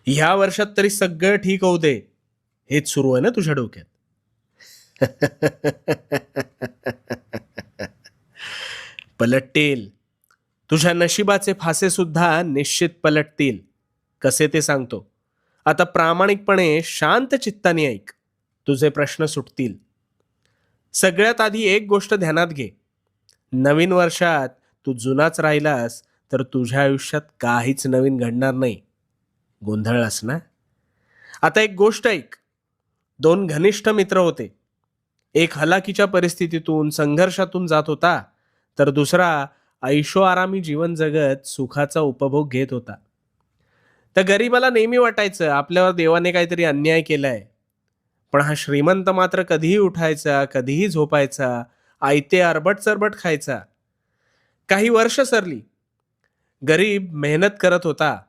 ह्या वर्षात तरी सगळं ठीक होऊ दे, हेच सुरू आहे ना तुझ्या डोक्यात. पलटतील. तुझ्या नशिबाचे फासे सुद्धा निश्चित पलटतील. कसे ते सांगतो. आता प्रामाणिकपणे शांत चित्ताने ऐक. तुझे प्रश्न सुटतील. सगळ्यात आधी एक गोष्ट ध्यानात घे. नवीन वर्षात तू जुनाच राहिलास तर तुझ्या आयुष्यात काहीच नवीन घडणार नाही. गोंधळलास ना? आता एक गोष्ट ऐक. दोन घनिष्ठ मित्र होते. एक हलाखीच्या परिस्थितीतून संघर्षातून जात होता, तर दुसरा ऐशोआरामी जीवन जगत सुखाचा उपभोग घेत होता. त्या गरीबाला नेहमी वाटायचं आपल्यावर देवाने काहीतरी अन्याय केलाय. पण हा श्रीमंत मात्र कधीही उठायचा, कधीही झोपायचा, आयते अरबट चरबट खायचा. काही वर्ष सरली. गरीब मेहनत करत होता,